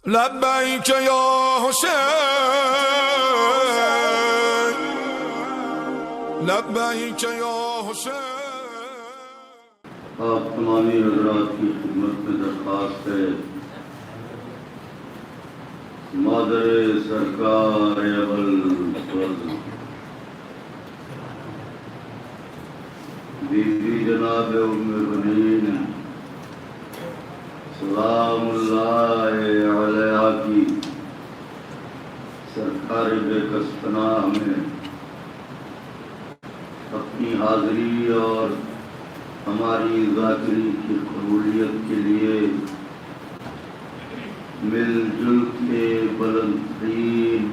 لبیک یا حسین، لبیک یا حسین۔ آپ تمامی حضرات کی خدمت میں درخواست ہے، مادر سرکار ابوالفضل بی بی جناب ام بنین سلام اللہ علیہ کی سرکار بےکسپناہ میں اپنی حاضری اور ہماری ذاکری کی قبولیت کے لیے مل جل کے بلند ترین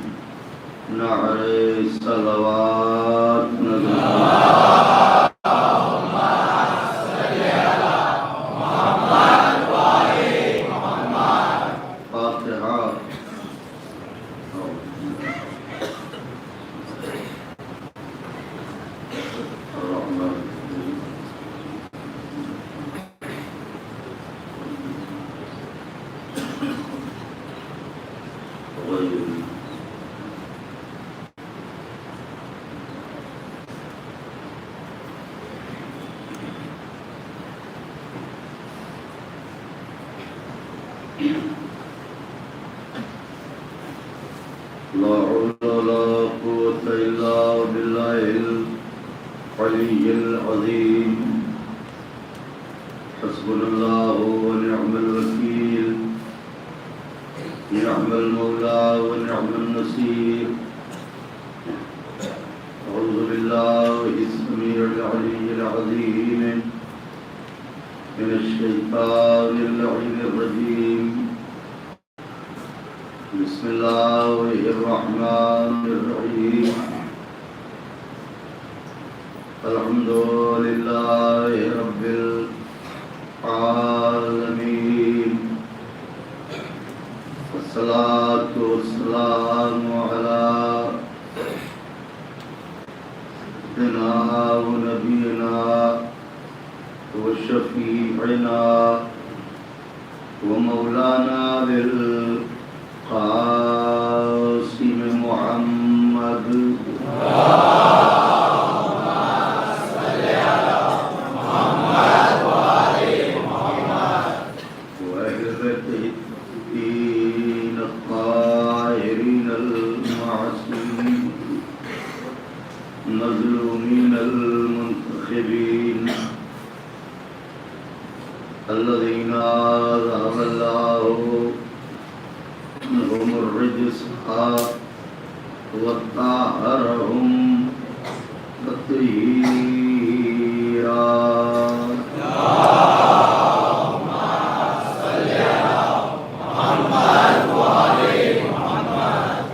نعرے صلوات لا حول ولا قوة إلا بالله العلي العظيم حسبنا الله ونعم الوكيل نعم المولى ونعم النصير أعوذ بالله السميع العلي العظيم من الشيطان اللعين الرجيم بسم الله الرحمن الرحيم الحمد لله رب العالمين والصلاة والسلام على سيدنا ونبينا وشفيعنا ومولانا قاسم محمد اللهم صل على محمد وآل محمد وأهل بيته الطاهرين المعصومين المظلومين المنتخبين الذين أذهب الله هم الرجس وطهرهم تطهيرا اللهم صل على محمد وآل محمد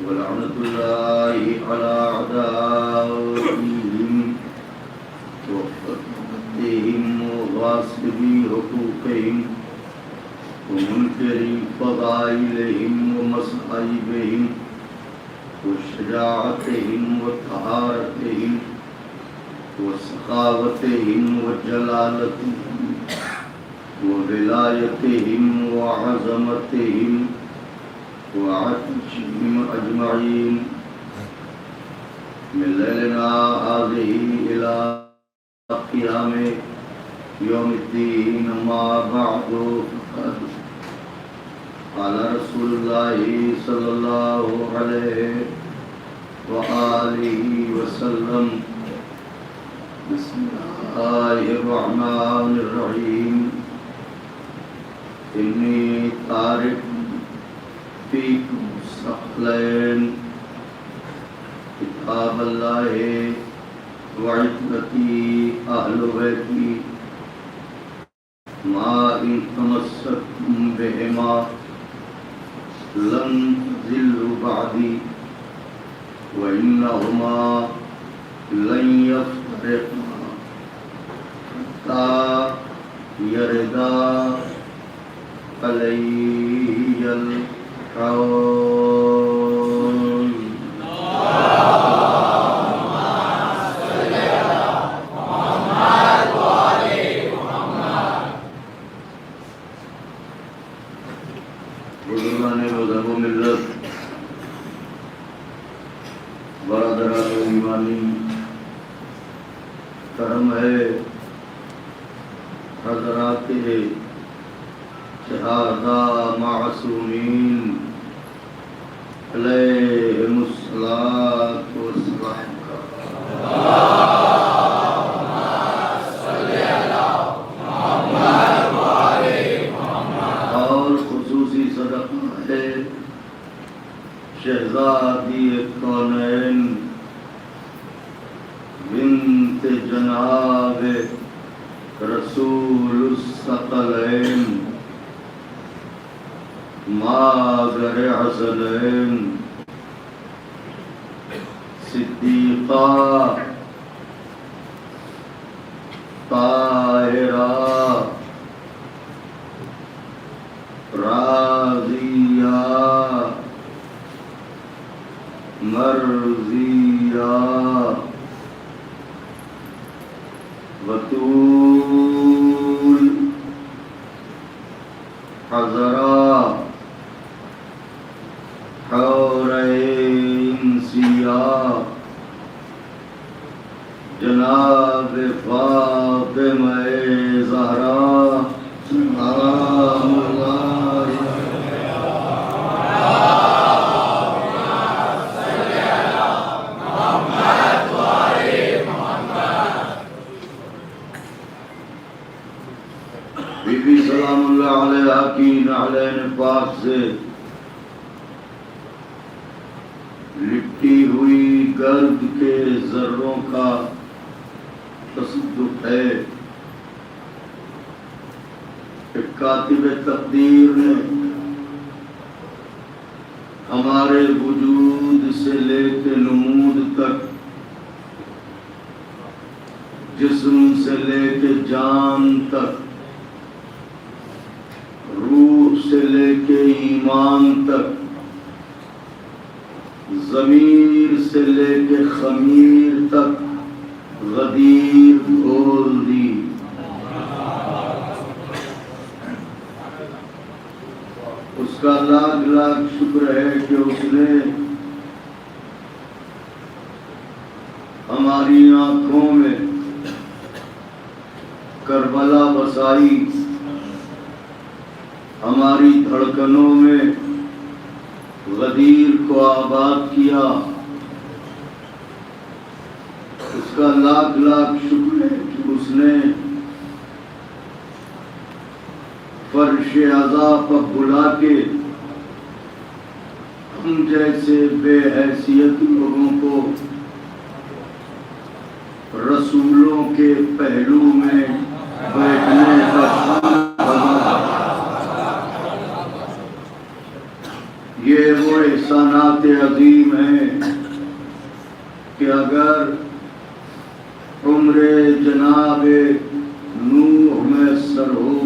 ولعنة الله على أعدائهم وقتلهم وغاصبي حقوقهم ومنكر فضائلهم ومصائبهم وشجاعتهم وطهارتهم وسخاوتهم وجلالتهم وولايتهم وعظمتهم وعطشهم أجمعين من ليلنا هذه إلى قيام يوم الدين ما بعد قال رسول الله صلى الله عليه وآله وسلم بسم الله الرحمن الرحيم إني تارك فيكم ثقلين كتاب الله وعترتي أهل بيتي ما إن تمسكتم بهما لن تضلوا بعدي وإنهما لن يفترقا حتى يردا علي الحوض بزرگان مذہب و ملت، برادران ایمانی، کرم ہے حضرات شہادہ معصومین علیہم الصلاۃ والسلام کا اور خصوصی صدقہ ہے شہزادی کونین بنت جناب رسول الثقلین مادر حسنین صدیقہ طاہرہ راضیہ مرضیہ بطول حضرہ حورین سیاہ جناب فاطمہ زہرا سلام اللہ بی بی سلام اللہ علیہ کی نعلین پاک سے لپٹی ہوئی گرد کے ذروں کا تصدق ہے کہ کاتب تقدیر نے ہمارے وجود سے لے کے نمود تک، جسم سے لے کے جان تک، روح سے لے کے ایمان تک، ضمیر سے لے کے خمیر تک غدیر کھول دی۔ اس کا لاکھ لاکھ شکر ہے کہ اس نے ہماری آنکھوں میں کربلا بسائی، ہماری دھڑکنوں میں غدیر کو آباد کیا۔ اس کا لاکھ لاکھ شکر ہے کہ اس نے فرش عزا پر بلا کے ہم جیسے بے حیثیت لوگوں کو رسولوں کے پہلو میں بیٹھنے کا بنا۔ یہ وہ احسانات عظیم ہیں کہ اگر عمر جناب نوح میسر ہو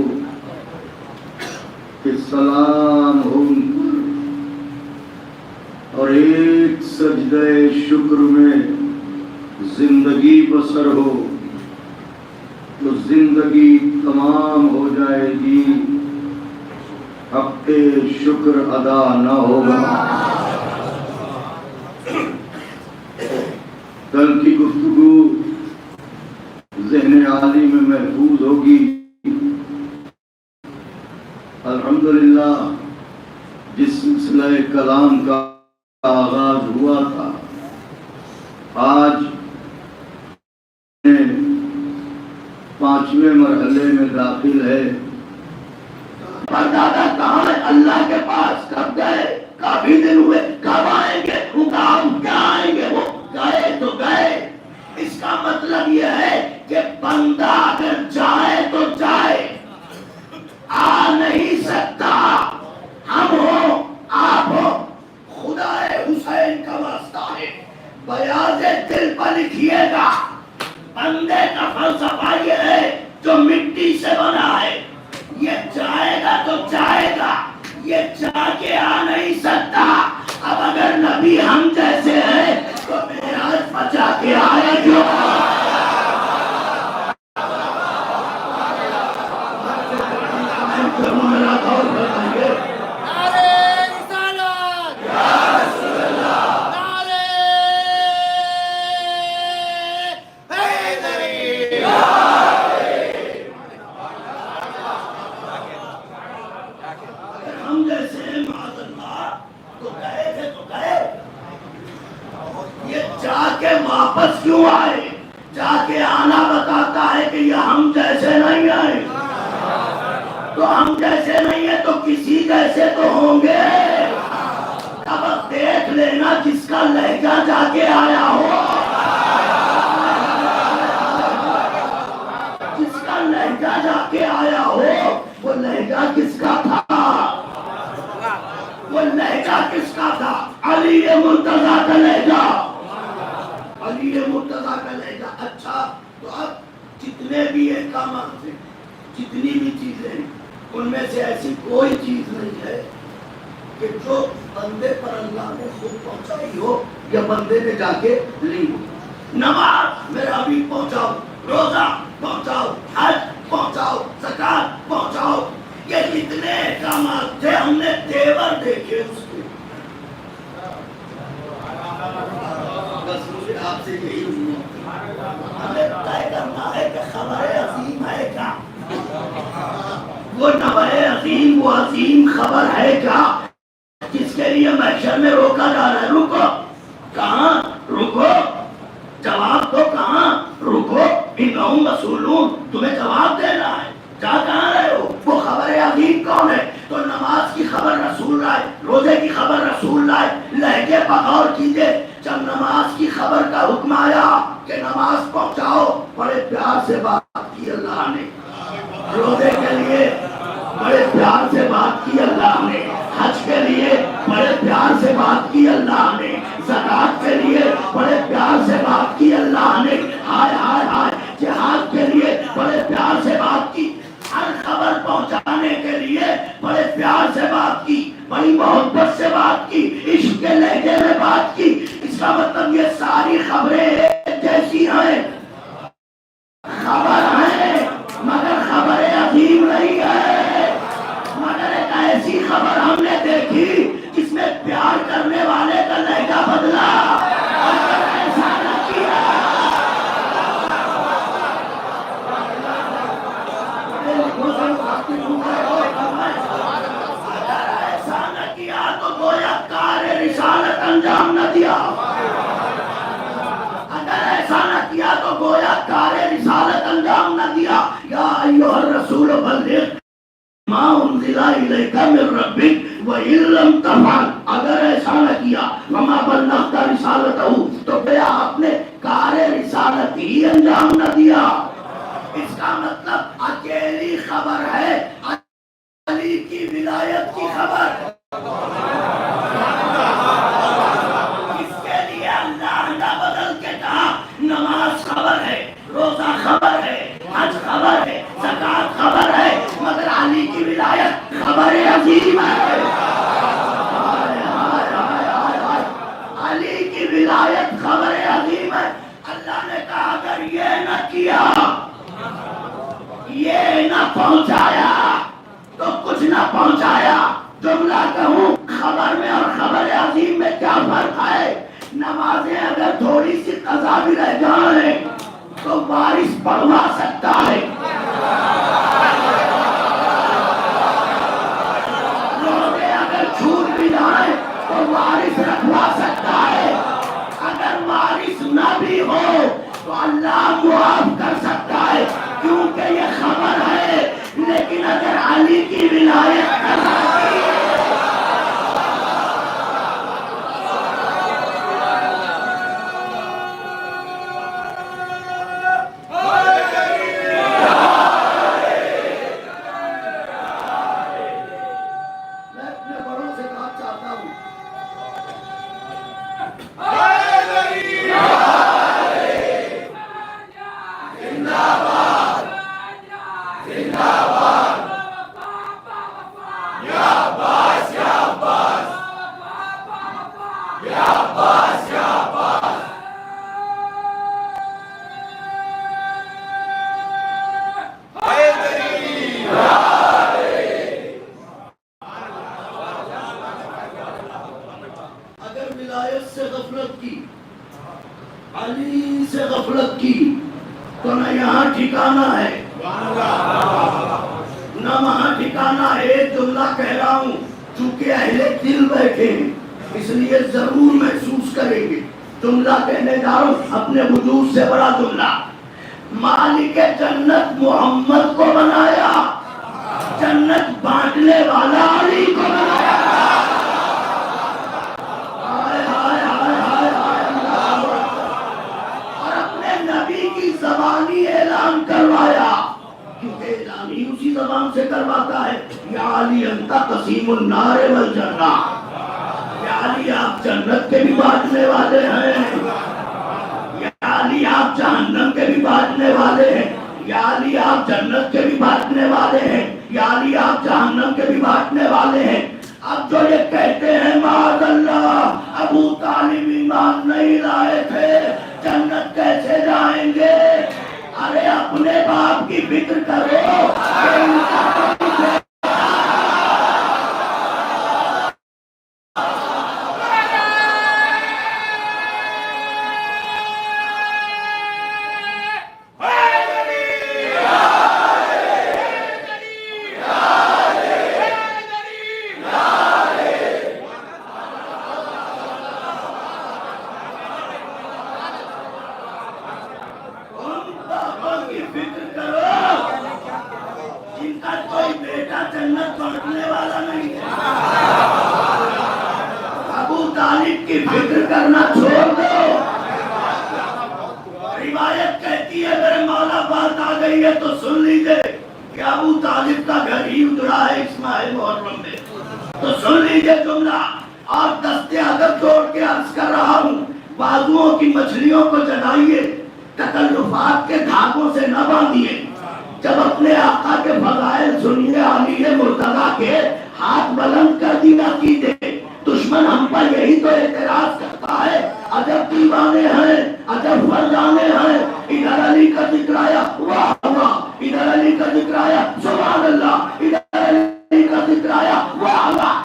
کہ سلام ہو ان پر اور ایک سجدہ شکر میں زندگی بسر ہو تو زندگی تمام ہو جائے گی، حق شکر ادا نہ ہوگا۔ کل کی گفتگو ذہن عالی میں محفوظ ہوگی۔ الحمدللہ جس سلسلہ کلام کا آغاز ہوا تھا، آج 5ویں مرحلے میں داخل ہے۔ پردادا کہاں ہے؟ اللہ کے پاس کب گئے؟ کافی دن ہوئے، کب آئیں گے؟ کام کیا آئیں گے؟ وہ گئے تو گئے۔ اس کا مطلب یہ ہے کہ بندہ اگر جائے تو جائے، آ نہیں سکتا۔ ہم ہو، آپ ہو، خدا حسین کا واسطہ ہے، بیاض دل پر لکھیے گا۔ بندے کا فلسفہ یہ ہے جو مٹی سے بنا ہے، یہ جائے گا تو جائے گا، یہ جا کے آ نہیں سکتا۔ اب اگر نبی ہم جیسے ہیں تو معراج بچا کے آئے گا۔ تو گئے تھے تو گئے، یہ جا کے واپس کیوں آئے؟ جا کے آنا بتاتا ہے کہ یہ ہم جیسے نہیں آئے، تو ہم جیسے نہیں ہیں تو کسی جیسے تو ہوں گے۔ اب دیکھ لینا جس کا لہجہ جا کے آیا ہو، جس کا لہجہ جا کے آیا ہو، وہ لہجہ کس کا تھا؟ وہ لہجہ کس کا تھا؟ علی مرتضیٰ کا لہجہ، علی مرتضیٰ کا لہجہ۔ اچھا تو اب جتنے بھی احکامات ہیں، جتنی بھی چیزیں ہیں، ان میں سے ایسی کوئی چیز نہیں ہے کہ جو بندے پر اللہ نے خود پہنچائی ہو یا بندے نے جا کے لی ہو۔ نماز میرا حبیب پہنچاؤ، روزہ پہنچاؤ، حج پہنچاؤ، زکات پہنچاؤ، یہ جتنے احکامات تھے ہم نے تیور دیکھے اس کے۔ بس مجھے آپ سے یہی ہمیں طے کرنا ہے کہ خبر عظیم ہے کیا، وہ نبع عظیم، وہ عظیم خبر ہے کیا جس کے لیے محشر میں روکا جا رہا ہے؟ رکو، کہاں رکو؟ جواب دو، کہاں رکو؟ انہم مسئولون، تمہیں جواب دینا ہے، جا کہاں رہے ہو؟ وہ خبر عظیم کون ہے؟ تو نماز کی خبر رسول لائے، روزے کی خبر رسول لائے۔ لہجے پر غور کیجئے، جب نماز کی خبر کا حکم آیا کہ نماز پہنچاؤ، بڑے پیار سے بات کی اللہ نے، روزے کے لیے بڑے پیار سے بات کی اللہ نے، حج کے لیے بڑے پیار سے بات کی اللہ نے، زکات کے لیے بڑے پیار سے بات کی اللہ نے، ہائے ہائے ہائے جہاد کے لیے بڑے پیار سے بات کی، ہر خبر پہنچانے کے لیے بڑے پیار سے بات کی، بڑی محبت سے بات کی، عشق کے لہجے میں بات کی۔ اس کا مطلب یہ ساری خبریں ایک جیسی ہیں، خبر ہیں مگر خبر عظیم نہیں ہے، مگر ایک ایسی خبر ہم نے دیکھی جس میں پیار کرنے والے کا لہجہ بدلا، اگر ایسا نہ کیا، اگر ایسا نہ کیا تو گویا کار رسالت انجام نہ دیا، اگر ایسا نہ کیا تو گویا کار رسالت انجام نہ دیا۔ یا ایھا الرسول بلغ ما انزل الیک من ربک وان لم تفعل، اگر ایسا نہ کیا وما بلغت رسالتہ، تو گویا آپ نے کار رسالت ہی انجام نہ دیا۔ اس کا مطلب اکیلی خبر ہے علی کی ولایت کی خبر، اس کے لیے اللہ نے بدل کے کہا نماز خبر ہے، روزہ خبر ہے، حج خبر ہے، زکات خبر ہے، مگر علی کی ولایت خبر عظیم ہے۔ علی کی ولایت خبر عظیم ہے۔ اللہ نے کہا اگر یہ نہ کیا، یہ نہ پہنچایا تو کچھ نہ پہنچایا۔ جملہ کہوں خبر میں اور خبر عظیم میں کیا فرق ہے؟ نمازیں اگر تھوڑی سی قضا بھی رہ جائیں تو وارث پڑھوا سکتا ہے، روزے اگر چھوٹ بھی جائیں تو وارث رکھوا سکتا ہے، اگر وارث نہ بھی ہو تو اللہ معاف کر سکتا ہے، کیونکہ یہ خبر ہے۔ لیکن اگر علی کی ولایت سے غفلت کی، علی سے غفلت کی تو نہ یہاں ٹھکانا ہے نہ وہاں ٹھکانا ہے۔ ایک جملہ کہہ رہا ہوں چونکہ اہل دل بیٹھے ہیں، اس لیے ضرور محسوس کریں گے. جملہ کہنے جا رہا ہوں اپنے وجود سے بڑا جملہ. مالک جنت محمد کو بنایا, جنت بانٹنے والا علی کو بنایا. اور اپنے نبی کی زبانی اعلان کروایا, کیونکہ اعلان ہی اسی زبان سے کرواتا ہے. یا علی انت قسیم النار والجنہ, یا علی آپ جنت کے بھی بانٹنے والے ہیں, یا علی آپ جہنم کے بھی بانٹنے والے ہیں, یا علی آپ جنت کے بھی بانٹنے والے ہیں, یا علی آپ جہنم کے بھی بانٹنے والے ہیں. اب جو یہ کہتے ہیں معاذ اللہ ابو طالب ایمان نہیں لائے تھے, جنت کیسے جائیں گے؟ ارے اپنے باپ کی فکر کرو. بازوؤں کی مچھلیوں کو جلائیے, تکلفات کے دھاگوں سے نہ باندھیے. جب اپنے آقا کے فضائل سنیے علی مرتضیٰ کے, ہاتھ بلند کر دیا کیجیے. دشمن ہم پر یہی تو اعتراض کرتا ہے, عجب دیوانے ہیں, عجب فرزانے ہیں. ادھر علی کا ذکر آیا واہ واہ, ادھر علی کا ذکر آیا سبحان اللہ, ادھر علی کا ذکر آیا واہ واہ.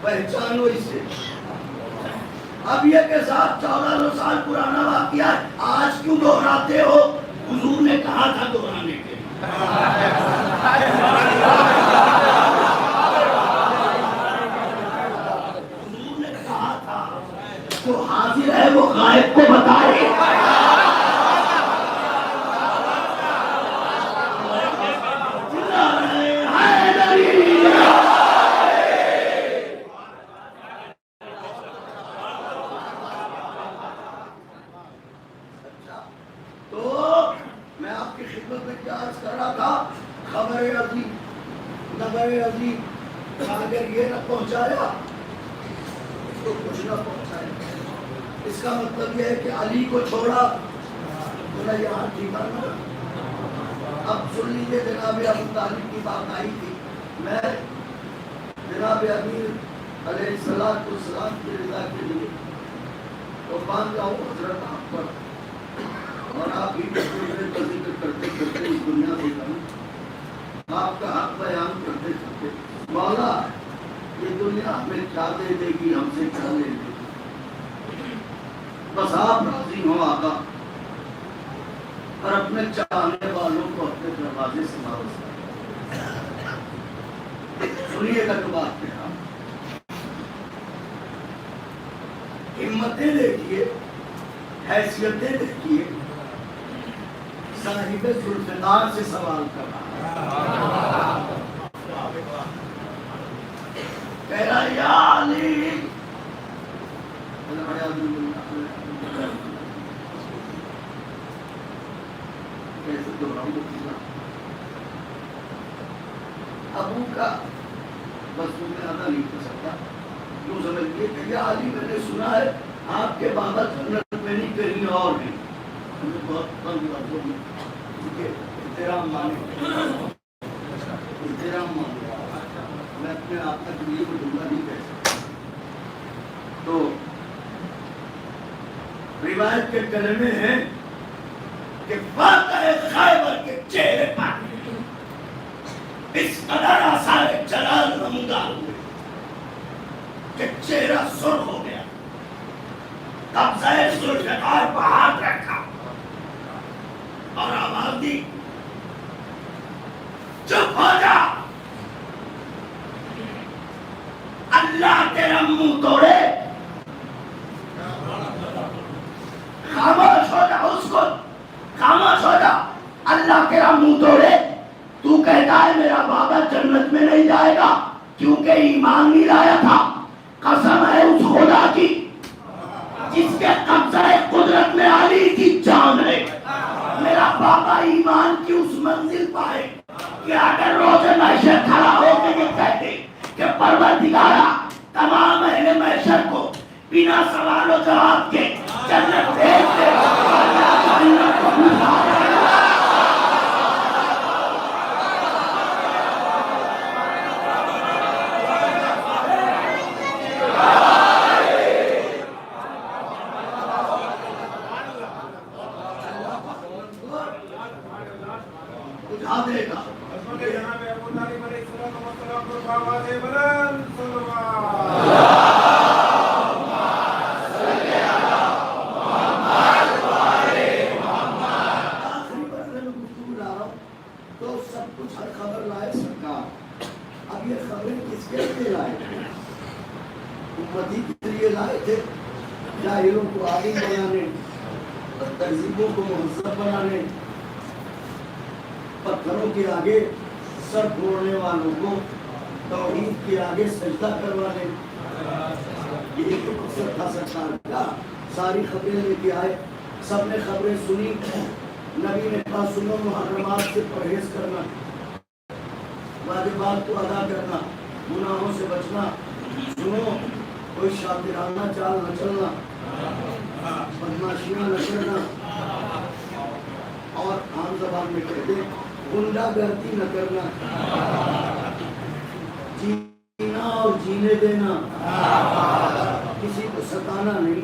پہچانو اسے. اب یہ کہ صاحب 1400 سال پرانا واقعہ ہے, آج کیوں دہراتے ہو؟ حضور نے کہا تھا دہرانے کے لیے. حضور نے کہا تھا جو حاضر ہے وہ غائب کو بتائے. اگر یہ نہ پہنچایا اس کو کچھ نہ پہنچایا. اس کا مطلب یہ ہے کہ علی کو چھوڑا بولا یہاں ٹھیکا نہ. اب سن لیجیے, جناب ابو طالب کی بات آئی تھی. میں جناب امیر علیہ السلام کی رضا کے لیے قربان جاؤں حضرت آپ پر, اور آپ ہی کا ذکر کرتے کرتے اس دنیا سے جاؤں, آپ کا حق بیان کرتے کرتے. مولا یہ دنیا ہمیں کیا دے دے گی, ہم سے کیا لے دے گی, بس آپ راضی ہو آقا, اور اپنے چاہنے والوں کو اپنے دروازے سے واپس کریں. سنیے گا تو بات کہہ رہا ہوں. ہمتیں دیکھیے, حیثیتیں دیکھیے. صاحب ذوالفقار سے سوال کر رہا ہے. ابو کا بس میں آنا نہیں کر سکتا، یوں سمجھیے کہ یہ علی میں نے سنا ہے آپ کے بابا جنت میں نہیں کہیں اور نہیں. ہمیں بہت تنگ لفظوں میں احترام مانے میں اپنے آپ کا دنیا کو جملہ نہیں کہہ سکتا. تو روایت کے کلمے ہیں کہ واقعہ خیبر کے چہرے پر اس قدر آثار جلال نمودار ہوئے کہ چہرہ سرخ ہو گیا. قبضہ ذوالفقار پر ہاتھ رکھا اور آواز دی چپ ہو جا، اللہ تیرا منہ توڑے. خاموش ہو جا، اس کو خاموش ہو جا، اللہ تیرا منہ توڑے. تو کہتا ہے میرا بابا جنت میں نہیں جائے گا کیونکہ ایمان نہیں لایا تھا. قسم ہے اس خدا کی جس کے قبضہ قدرت میں علی کی جان ہے، میرا بابا ایمان کی اس منزل پائے کہ اگر روز محشر کھڑا ہو کے یہ کہتے کہ پروردگارا تمام اہل محشر کو بنا سوال و جواب کے جنت بھیج دے، اللہ جنت کو بھیجا. جاہلوں کو عالم بنانے، تہذیبوں کو مہذب بنانے، پتھروں کے آگے سر پھوڑنے والوں کو توحید کے آگے سجدہ کروانے. یہی تو مقصد تھا سرکار کا. ساری خبریں لے کے آئے، سب نے خبریں سنی. نبی نے کہا سنو محرمات سے پرہیز کرنا، واجبات کو ادا کرنا، گناہوں سے بچنا. سنو کوئی شاطرانہ چال نہ چلنا، بدماشیاں نہ کرنا، اور عام زبان میں کہتے گنڈا گردی نہ کرنا، جینا اور جینے دینا، کسی کو ستانا نہیں،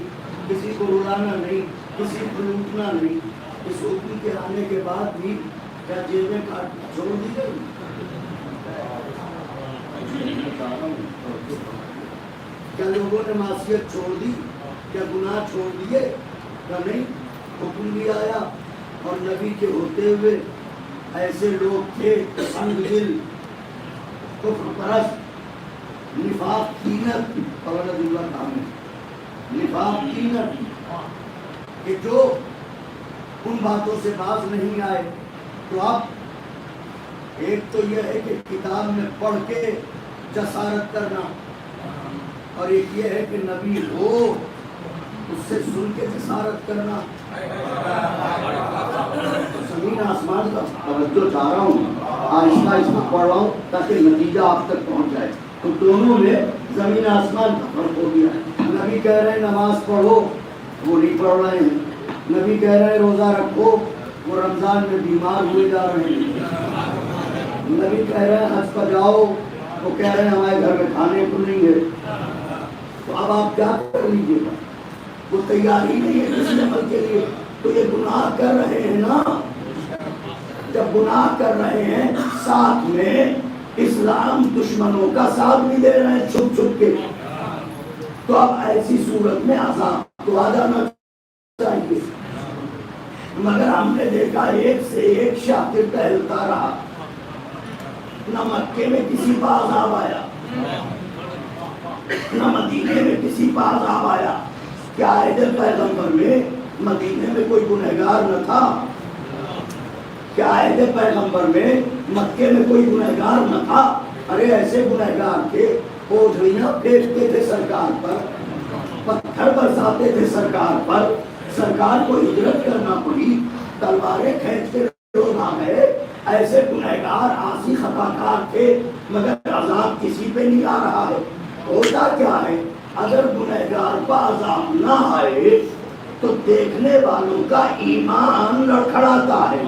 کسی کو رلانا نہیں، کسی کو لوٹنا نہیں. اس حکم کے آنے کے بعد بھی کیا جیبیں کاٹنا چھوڑ دی گئی؟ کیا لوگوں نے معصیت چھوڑ دی؟ کیا گناہ چھوڑ دیے؟ کیا نہیں؟ حکم بھی آیا. اور نبی کے ہوتے ہوئے ایسے لوگ تھے سنگ دل، کفر پرست، نفاق تینت، اولاد اللہ کام ہے نفاق تینت، کہ جو ان باتوں سے باز نہیں آئے. تو اب ایک تو یہ ہے کہ کتاب میں پڑھ کے جسارت کرنا، اور ایک یہ ہے کہ نبی ہو اس سے سن کے جسارت کرنا. زمین آسمان کا توجہ چاہ رہا ہوں، آہستہ آہستہ پڑھ رہا ہوں تاکہ نتیجہ آپ تک پہنچ جائے. تو دونوں میں زمین آسمان کا فرق ہو گیا. نبی کہہ رہے ہیں نماز پڑھو، وہ نہیں پڑھ رہے ہیں. نبی کہہ رہے ہیں روزہ رکھو، وہ رمضان میں بیمار ہوئے جا رہے ہیں. نبی کہہ رہے ہیں حج پر جاؤ، وہ کہہ رہے ہیں ہمارے گھر میں کھانے کو نہیں ہے. تو اب آپ کیا کر لیجیے گا؟ وہ تیار ہی نہیں ہے کسی عمل کے لیے. تو یہ گناہ کر رہے ہیں نا. جب گناہ کر رہے ہیں ساتھ میں اسلام دشمنوں کا ساتھ بھی دے رہے ہیں چھپ چھپ کے، تو اب ایسی صورت میں عذاب تو آ جانا چاہیے. مگر ہم نے دیکھا ایک سے ایک شاطر ٹہلتا رہا. نہ مکے میں کسی کا عذاب آیا، نہ مدینے میں کسی کا عذاب آیا. کیا عہد پیغمبر میں مدینے میں کوئی گنہگار نہ تھا؟ کیا عہد پیغمبر میں مکے میں کوئی گنہگار نہ تھا؟ ارے ایسے گنہگار تھے، اوجھڑیاں پھینکتے تھے سرکار پر، پتھر برساتے تھے سرکار پر. سرکار کو ہجرت کرنا پڑی، تلواریں کھینچتے لوگ عذاب ہے. ایسے گنہگار عاصی خطاکار تھے مگر عذاب کسی پہ نہیں آ رہا ہے. ہوتا کیا ہے اگر گنہگار کا عذاب نہ آئے تو دیکھنے والوں کا ایمان لڑکھڑاتا ہے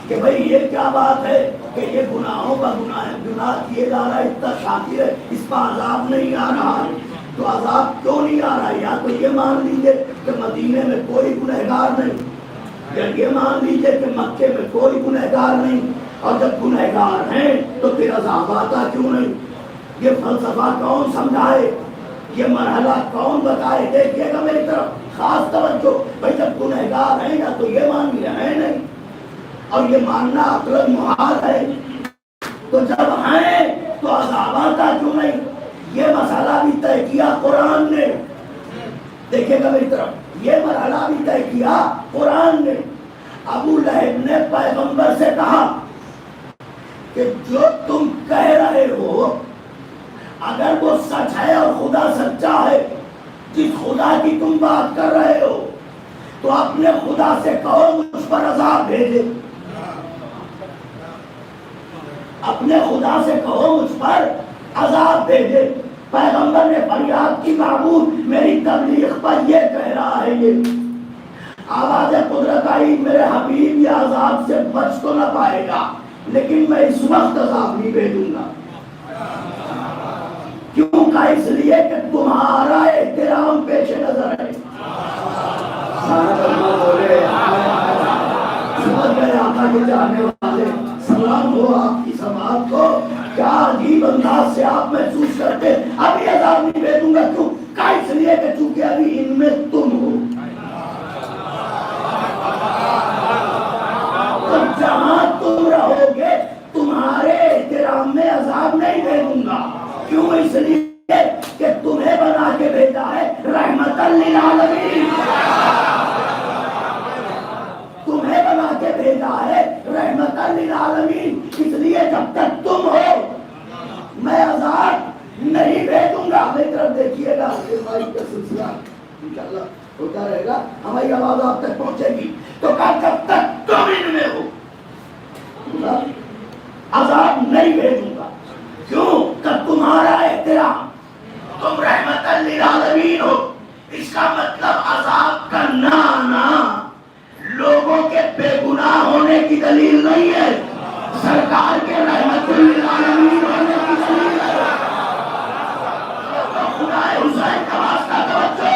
کہ بھئی یہ کیا بات ہے کہ یہ گناہوں کا گناہ کیے جا رہا ہے, اتنا شاکر ہے, اس کا عذاب نہیں آ رہا ہے. تو عذاب کیوں نہیں آ رہا ہے؟ یا تو یہ مان لیجئے کہ مدینے میں کوئی گنہگار نہیں, یا یہ مان لیجئے کہ مکے میں کوئی گنہگار نہیں, اور جب گنہگار ہیں تو پھر عذاب آتا کیوں نہیں؟ یہ فلسفہ کون سمجھائے, یہ مرحلہ کون بتائے؟ دیکھیے گا میری طرف خاص توجہ. بھائی جب گنہگار ہیں یا تو یہ مان لیا ہے نہیں, اور یہ ماننا عقلاً محال ہے, تو جب ہیں تو عذاب آتا کیوں نہیں؟ یہ مسئلہ بھی طے کیا قرآن نے. دیکھیے گا میری طرف, یہ مرحلہ بھی طے کیا قرآن نے. ابو لہب نے پیغمبر سے کہا کہ جو تم کہہ رہے ہو اگر وہ سچ ہے اور خدا سچا ہے, جس خدا کی تم بات کر رہے ہو, تو اپنے خدا سے کہو مجھ پر عذاب بھیجے. اپنے خدا سے کہو مجھ پر عذاب بھیجے. پیغمبر نے فریاد کی معبود میری تبلیغ پر یہ کہہ رہا ہے, یہ آواز قدرت آئی میرے حبیب یہ عذاب سے بچ تو نہ پائے گا, لیکن میں اس وقت عذاب نہیں بھیجوں گا. کیوں کا؟ اس لیے کہ تمہارا احترام پیش نظر ہے. سمجھ گئے آقا کے جانے والے, سلام ہو آپ کی سماعت کو. کیا عجیب انداز سے آپ محسوس کرتے ابھی عذاب نہیں بھیجوں گا. کیوں کا؟ اس لیے کہ چونکہ ابھی ان میں تم ہو. تو جہاں تم رہو گے تمہارے احترام میں عذاب نہیں بھیجوں گا. کیوں؟ اس لیے کہ تمہیں بنا کے بھیجا ہے رحمت للعالمین. تمہیں بنا کے بھیجا ہے رحمت للعالمین. اس لیے جب تک تم ہو میں عذاب نہیں بھیجوں گا. میری طرف دیکھیے گا, کا سلسلہ انشاءاللہ ہوتا رہے گا, ہماری آواز آپ تک پہنچے گی. تو کہا جب تک تم ان میں ہو عذاب نہیں بھیجوں گا. کیوں کہ تمہارا احترام, تم رحمت للعالمین ہو. اس کا مطلب عذاب کا نہ آنا لوگوں کے بے گناہ ہونے کی دلیل نہیں ہے, سرکار کے رحمت للعالمین ہونے کی دلیل ہے. خدا حسین کا واسطہ توجہ,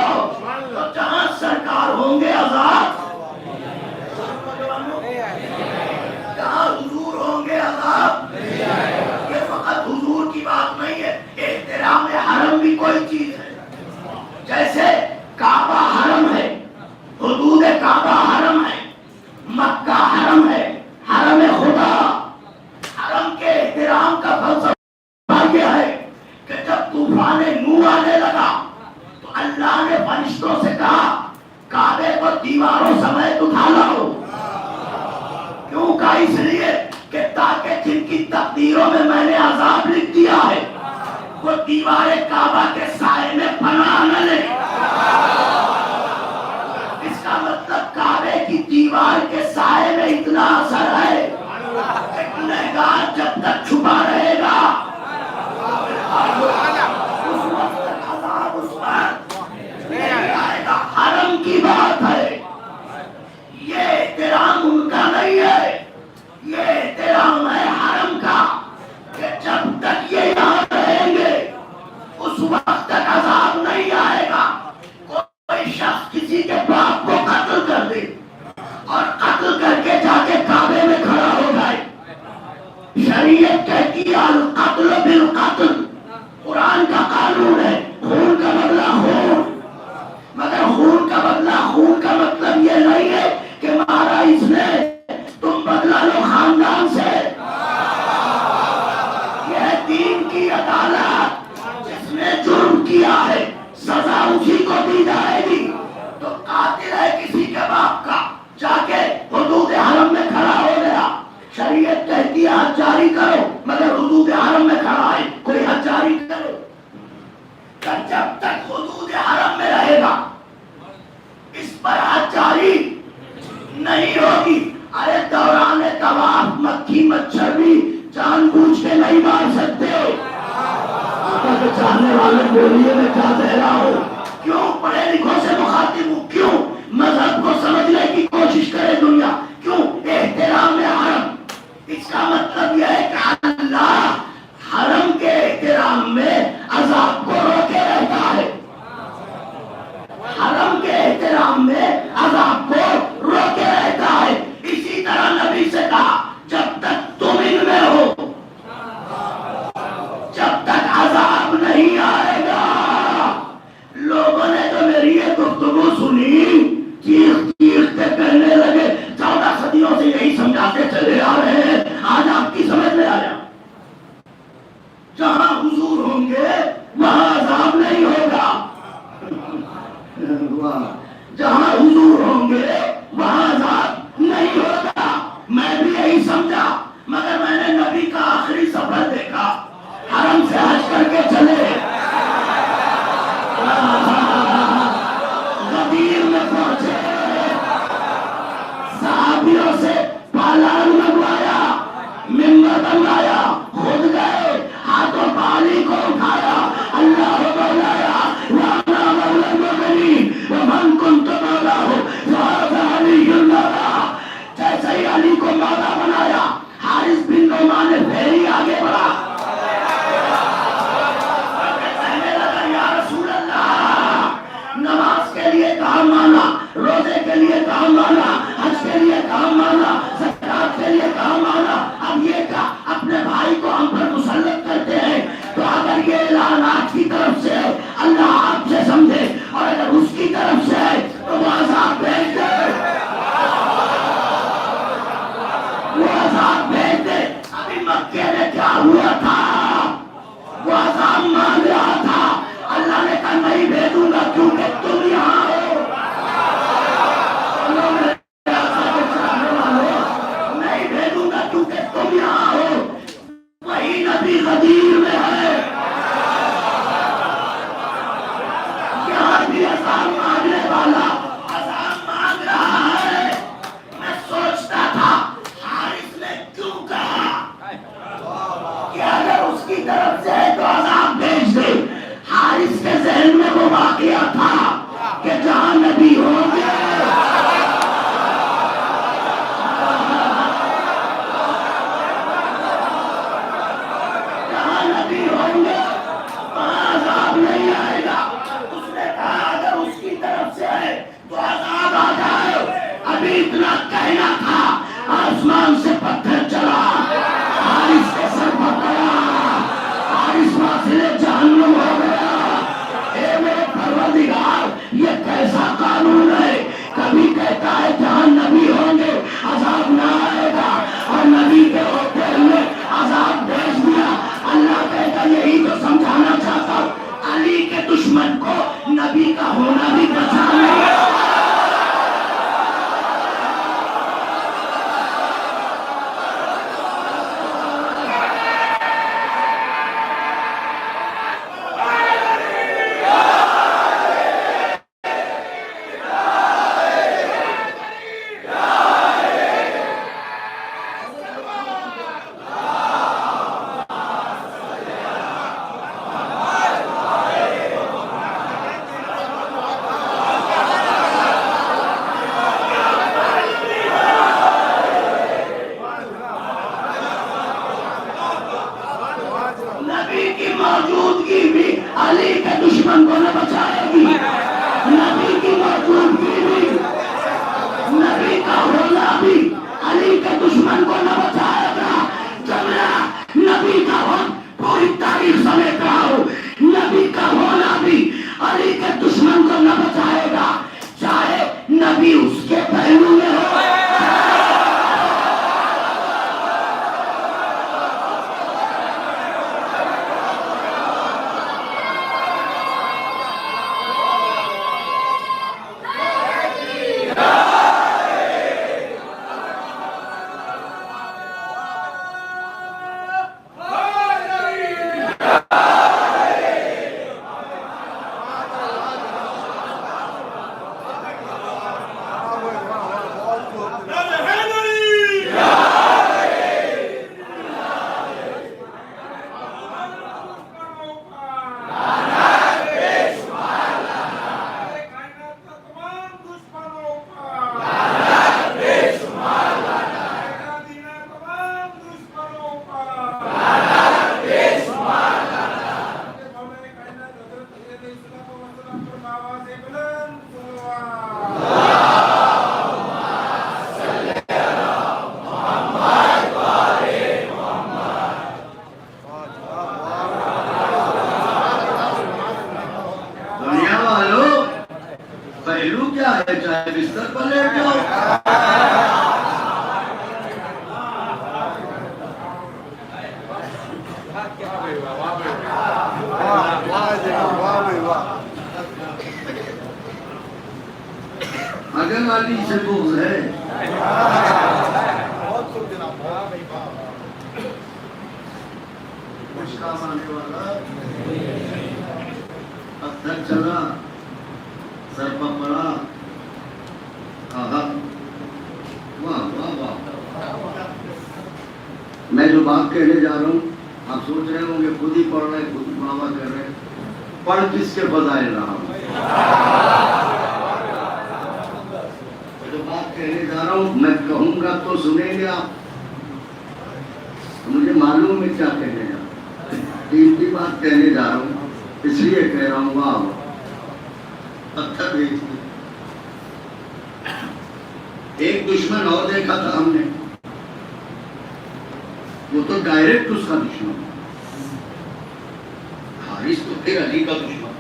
تو جہاں سرکار ہوں گے عذاب, جہاں حضور ہوں گے عذاب. یہ فقط حضور کی بات نہیں ہے, احترام حرم بھی کوئی چیز ہے. جیسے کعبہ حرم ہے, حدود کعبہ حرم ہے, مکہ حرم ہے, حرم خدا. حرم کے احترام کا فلسفہ یہ ہے کہ جب طوفان نوح آنے لگا تو اللہ نے فرشتوں سے کہا کعبے کو دیواروں سمیت اٹھا لاؤ. کیوں کہا؟ اس لیے کہ تاکہ جن کی تقدیروں میں نے عذاب لکھ دیا ہے وہ دیوار کعبہ کے سائے میں پناہ نہ لے. اس کا مطلب کعبے کی دیوار کے سائے میں اتنا اثر ہے کہ گنہگار جب تک چھپا رہے گا اس وقت تک عذاب اس پر نہیں آئے گا. حرم کی بات ہے, یہ احترام ان کا نہیں ہے, یہ احترام ہے حرم کا کہ جب تک یہ یہاں رہیں گے اس وقت تک عذاب نہیں آئے گا. کوئی شخص کسی کے باپ کو قتل کر دے اور قتل کر کے جا کے کعبے میں کھڑا ہو جائے, شریعت کہتی ہے القتل بالقتل. قرآن کا قانون ہے خون کا بدلہ خون, مگر خون کا بدلہ خون کا مطلب یہ نہیں ہے کہ مارا اس نے تم بدلہ لو خاندان سے. یہ دین کی عدالت, جس نے جرم کیا ہے سزا اسی کو دی جائے گی. تو قاتل ہے کسی کے باپ کا, جا کے حدود حرم میں کھڑا ہو گیا, شریعت کہتی ہے حد جاری کرو, مگر حدود حرم میں کھڑا ہے کوئی حد جاری کرو. جب تک حدود حرم میں رہے گا اس پر حد جاری نہیں ہوگی. ارے دوران طواف مکھی مچھر بھی جان بوجھ کے نہیں مار سکتے. آقا کے چاہنے والے بولیے میں کیا کہہ رہا ہوں. کیوں پڑھے لکھوں سے مخاطب ہوں؟ کیوں مذہب کو سمجھنے کی کوشش کرے دنیا؟ کیوں احترام حرم؟ اس کا مطلب یہ ہے کہ اللہ حرم کے احترام میں عذاب کو روکے رہتا ہے. حرم کے احترام میں عذاب کو روکے رہتا ہے. اسی طرح نبی سے کہا جب تک تم ان میں ہو جب تک عذاب نہیں آئے گا. لوگوں نے جو میری یہ گفتگو سنی چیخ چیخ کے کہنے لگے 14 صدیوں سے یہی سمجھاتے چلے آ رہے ہیں, آج آپ کی سمجھ میں آیا. جہاں حضور ہوں گے وہاں عذاب نہیں ہوگا. جہاں حضور ہوں گے وہاں عذاب نہیں ہوگا. میں بھی یہی سمجھا, مگر میں نے نبی کا آخری سفر دیکھا. حرم سے حج کر کے چلے, غدیر میں پہنچے, صحابیوں سے پالان منگوایا, منبر بنوایا, خود گئے, ہاتھوں پالی کو اٹھایا, اللہ مولایا وانا مولا المؤمنین ومن کنت مولاہ فہذا علی المولا. جیسے ہی علی کو مولا بنایا, حارث بن نعمان نے پھیری آگے بڑھا. نماز کے لیے کام مانا, روزے کے لیے کام مانا, حج کے لیے کام مانا, زکات کے لیے کام مانا. اب یہ کیا اپنے بھائی کو ہم پر مسلط کرتے ہیں؟ تو اگر یہ اعلان آپ کی طرف سے ہے اللہ آپ سے سمجھے, اور اگر اس کی طرف سے ہے تو وہ عذاب بھیج دے, وہ عذاب بھیج دے. ابھی مکے میں کیا ہوا تھا؟ وہ عذاب مانگ رہا تھا, اللہ نے کہا نہیں بھیجوں گا کیونکہ تم یہاں ہو. نہیں بھیجوں گا کیونکہ تم یہاں ہو. وہی نبی غدیر میں ہے, یہاں بھی عذاب مانگنے والا عذاب مانگ رہا ہے. میں سوچتا تھا حارث نے کیوں کہا کہ اگر اس کی طرف سے ہے تو عذاب بھیج دے. حارث کے ذہن میں وہ واقعہ تھا کہ جہاں نبی ہوں گے جہاں نبی ہوں گے وہاں عذاب نہیں آئے گا. اس نے کہا اگر اس کی طرف سے ہے تو عذاب آ جائے. ابھی اتنا کہنا تھا, آسمان سے پتھر چلا, حارث کے سر پر پڑا, حارث واصل جہنم ہو گیا. یہ کیسا قانون ہے؟ کبھی کہتا ہے جہاں نبی ہوں گے عذاب نہ آئے گا, اور نبی کے ہوتے ہوئے عذاب بھیج دیا. اللہ کہتا یہی تو سمجھانا چاہتا ہوں, علی کے دشمن کو نبی کا ہونا بھی بچا نہیں. ہے بستر پر لیٹ جاؤ. اگر علی سے بغض ہے کچھ کام آنے والا پتھر چلا سر پر پڑا. واہ واہ واہ. میں جو بات کہنے جا رہا ہوں آپ سوچ رہے ہوں گے خود ہی پڑھ رہے خود ہی بابا کر رہے. پڑھ کس کے فضائل رہا ہوں. جو بات کہنے جا رہا ہوں میں کہوں گا تو سنیں گے آپ. مجھے معلوم ہے کیا کہنے جا رہا ہوں. تین کی بات کہنے جا رہا ہوں اس لیے کہہ رہا ہوں. واہ پتھر بھیج دیا. ایک دشمن اور دیکھا تھا ہم نے وہ تو ڈائریکٹ اس کا دشمن. حارث تو پھر علی کا دشمن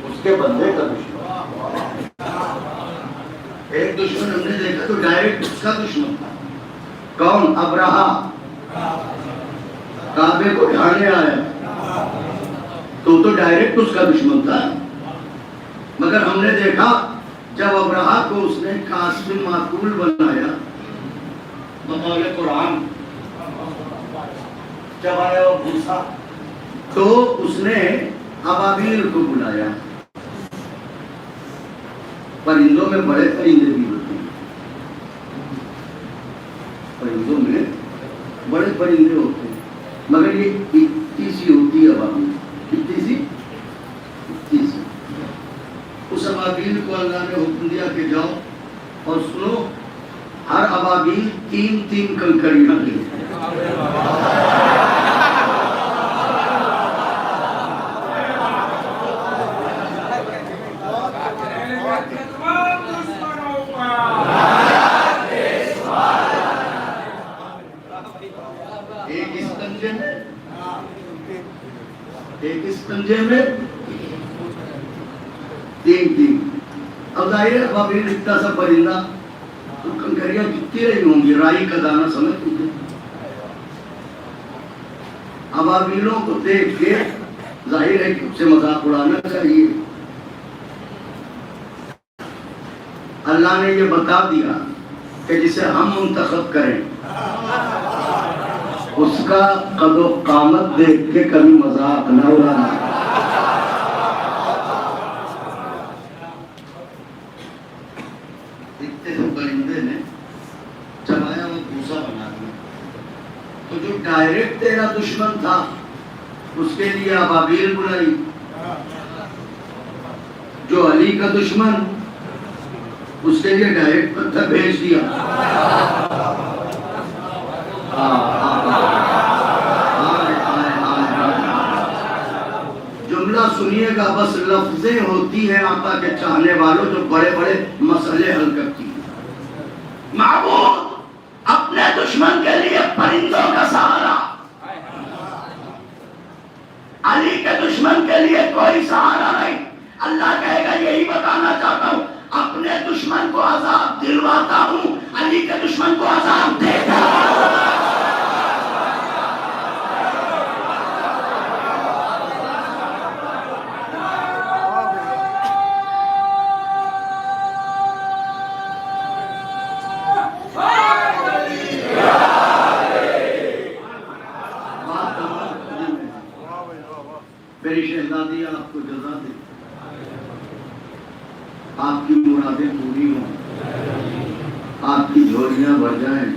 اس کے بندے کا دشمن. ایک دشمن ہم نے دیکھا تو ڈائریکٹ اس کا دشمن تھا. کون؟ ابرہا. کعبے کو ڈھانے آیا تو ڈائریکٹ اس کا دشمن تھا. مگر ہم نے دیکھا جب ابرہا کو اس نے قاسم معقول بنایا بطور قرآن جب آیا وہ بھوسا تو اس نے ابابیل کو بلایا. پرندوں میں بڑے پرندے بھی ہوتے ہیں. پرندوں میں بڑے پرندے ہوتے ہیں مگر یہ اتنی سی ہوتی ہے ابابیل. کتنی سی؟ اتنی سی. اس ابابیل کو اللہ نے حکم دیا کہ جاؤ اور سنو ہر ابابیل 3 کنکریاں لے. ایک اس پنجے میں 3. اب ظاہر ہے ابابیل اتنا سا پرندہ تو کنکریاں کتنی رہی ہوں گی. رائی کا دانہ سمجھ چکے. ابابیلوں کو دیکھ کے ظاہر ہے کہ اس سے مذاق اڑانا چاہیے. اللہ نے یہ بتا دیا کہ جسے ہم منتخب کریں اس کا قد و قامت دیکھ کے کبھی مذاق نہ اڑانا. دیکھتے ہیں پرندے نے چلایا وہ بھوسا بنا دیا. تو جو ڈائریکٹ تیرا دشمن تھا اس کے لیے ابابیل بلائی. جو علی کا دشمن اس کے لیے ڈائریکٹ پتھر بھیج دیا. جملہ سنیے گا بس لفظیں ہوتی ہیں آقا کے چاہنے والوں جو بڑے بڑے مسئلے حل کرتی ہیں. معبود اپنے دشمن کے لیے پرندوں کا سہارا. علی کے دشمن کے لیے کوئی سہارا نہیں. اللہ کہے گا یہی بتانا چاہتا ہوں اپنے دشمن کو عذاب دلواتا ہوں علی کے دشمن کو عذاب دیتا ہوں. میری شہزادی آپ کو جزا دے. آپ کی مرادیں پوری ہوں. آپ کی جھولیاں بھر جائیں.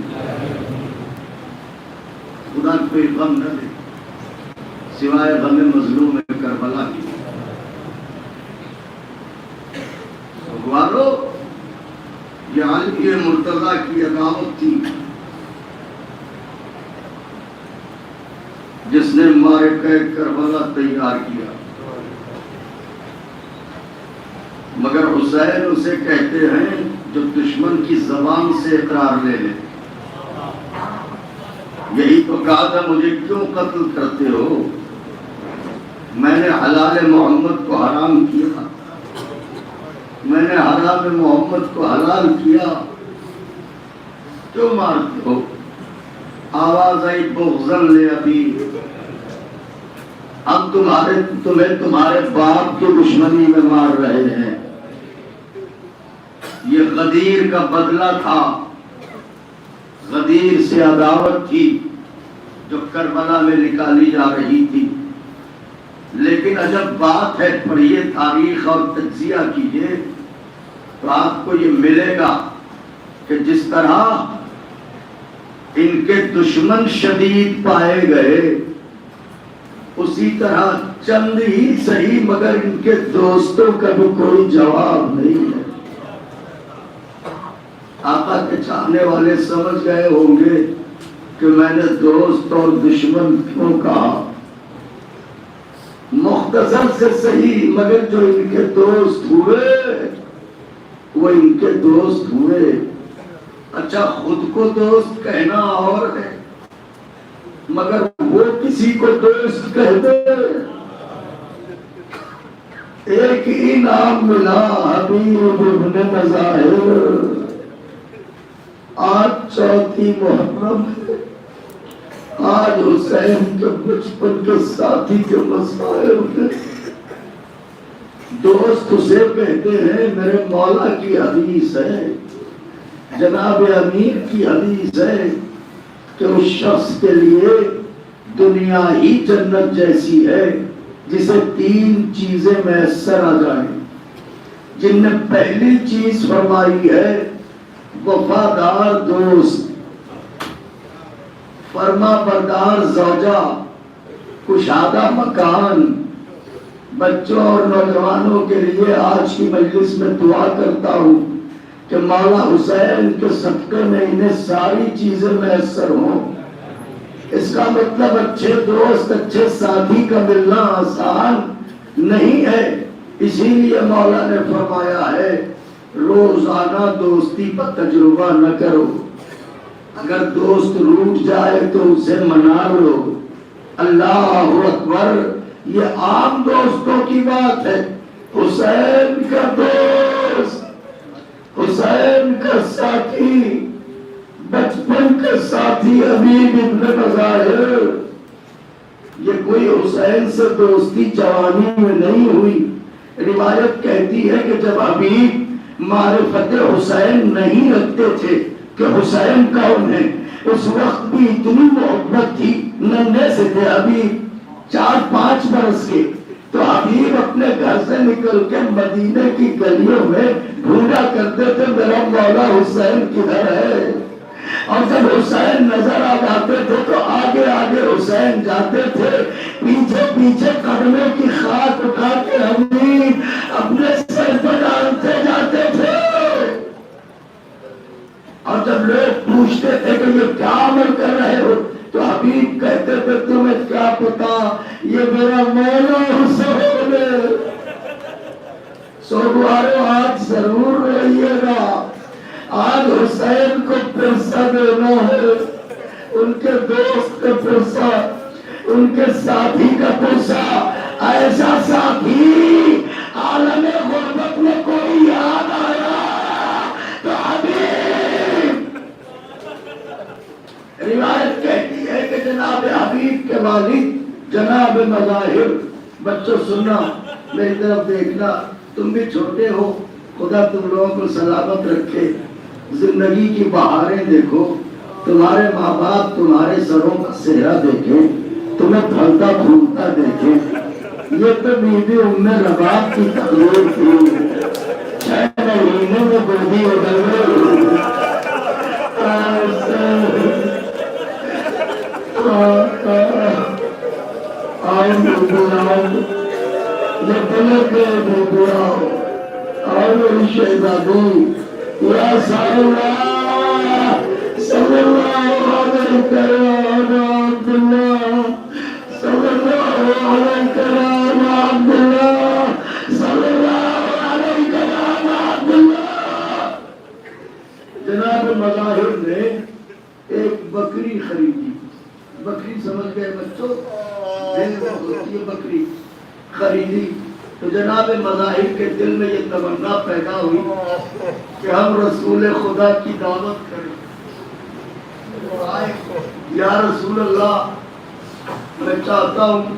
خدا کوئی غم نہ دے سوائے غم مظلوم کربلا کی. والو یہ علی مرتضیٰ کی عداوت تھی جس نے معرکہ کربلا تیار کیا. مگر حسین اسے کہتے ہیں جو دشمن کی زبان سے اقرار لے لے. یہی تو کہا تھا مجھے کیوں قتل کرتے ہو. میں نے حلال محمد کو حرام کیا. میں نے حرام محمد کو حلال کیا، کیوں مارتے ہو؟ آواز آئی بغضن لے ابھی، ہم تمہیں تمہارے باپ کی دشمنی میں مار رہے ہیں۔ یہ غدیر کا بدلہ تھا، غدیر سے عداوت تھی جو کربلا میں نکالی جا رہی تھی۔ لیکن عجب بات ہے، پڑھیے تاریخ اور تجزیہ کیجئے تو آپ کو یہ ملے گا کہ جس طرح ان کے دشمن شدید پائے گئے، اسی طرح چند ہی صحیح مگر ان کے دوستوں کا بھی کوئی جواب نہیں ہے۔ آقا کے چاہنے والے سمجھ گئے ہوں گے کہ میں نے دوست اور دشمن کیوں کہا۔ مختصر سے صحیح مگر جو ان کے دوست ہوئے وہ ان کے دوست ہوئے۔ اچھا، خود کو دوست کہنا اور ہے مگر وہ کسی کو دوست کہہ دے۔ ایک ہی نام ملا، حبیب ابن مظاہر۔ آج چوتھی محرم ہے، آج حسین کے بچپن کے ساتھی کے مسائل ہیں۔ دوست اسے کہتے ہیں، میرے مولا کی حدیث ہے، جناب امیر کی حدیث ہے کہ اس شخص کے لیے دنیا ہی جنت جیسی ہے جسے تین چیزیں میسر آ جائیں، جن میں پہلی چیز فرمائی ہے وفادار دوست، فرما بردار زوجہ، کشادہ مکان۔ بچوں اور نوجوانوں کے لیے آج کی مجلس میں دعا کرتا ہوں کہ مولا حسین کے صدقے میں انہیں ساری چیزیں میسر ہوں۔ اس کا مطلب اچھے دوست، اچھے ساتھی کا ملنا آسان نہیں ہے، اسی لیے مولا نے فرمایا ہے روزانہ دوستی پر تجربہ نہ کرو، اگر دوست روٹ جائے تو اسے منا لو۔ اللہ اکبر، یہ عام دوستوں کی بات ہے۔ حسین کا دوست، حسین کا ساتھی، بچپن کا ساتھی حبیب ابن مظاہر۔ یہ کوئی حسین سے دوستی جوانی میں نہیں ہوئی۔ روایت کہتی ہے کہ جب حبیب معرفت حسین نہیں رکھتے تھے کہ حسین کون ہے، اس وقت بھی اتنی محبت تھی، ننھے سے تھے حبیب، 4-5 برس کے، تو حبیب اپنے گھر سے نکل کے مدینے کی گلیوں میں ڈھونڈا کرتے تھے میرا مولا حسین کدھر ہے، اور جب حسین نظر آ جاتے تھے تو آگے آگے حسین جاتے تھے، پیچھے پیچھے قدموں کی خاک اٹھا کے حبیب اپنے سر پر ڈالتے جاتے تھے۔ اور جب لوگ پوچھتے تھے کہ یہ کیا عمل کر رہے ہو تو حبیب کہتے تھے تمہیں کیا پتا، یہ میرا مولا حسین ہے۔ سوگوارو آج ضرور رہیے گا، آج حسین کو پرسہ دینا ہے، ان کے دوست کا پرسہ، ان کے ساتھی کا پرسہ۔ ایسا ساتھی عالم غربت میں کوئی یاد آیا تو حبیب۔ روایت کہتی ہے کہ جناب حبیب کے والد جناب مظاہر، بچوں سننا، میری طرف دیکھنا، تم بھی چھوٹے ہو، خدا تم لوگوں کو سلامت رکھے، زندگی کی بہاریں دیکھو، تمہارے ماں باپ تمہارے سروں کا صحرا دیکھیں، تمہیں پھلتا پھولتا دیکھیں۔ یہ تو بی بی ام رباب کی تقریر تھی، 6 مہینے میں گودی بدل گئی۔ یہ پلک ہے بیبیا اور میری شہزادی، یا صلی اللہ علیہ عبداللہ، صلی اللہ علیہ عبداللہ، صلی اللہ علیہ عبداللہ۔ جناب مظاہر نے ایک بکری خریدی، بکری سمجھ گئے بچوں، ہوتی ہے بکری، خریدی تو جناب مذاہب کے دل میں یہ تمنا پیدا ہوئی کہ ہم رسول خدا کی دعوت کریں. یا رسول اللہ، میں چاہتا ہوں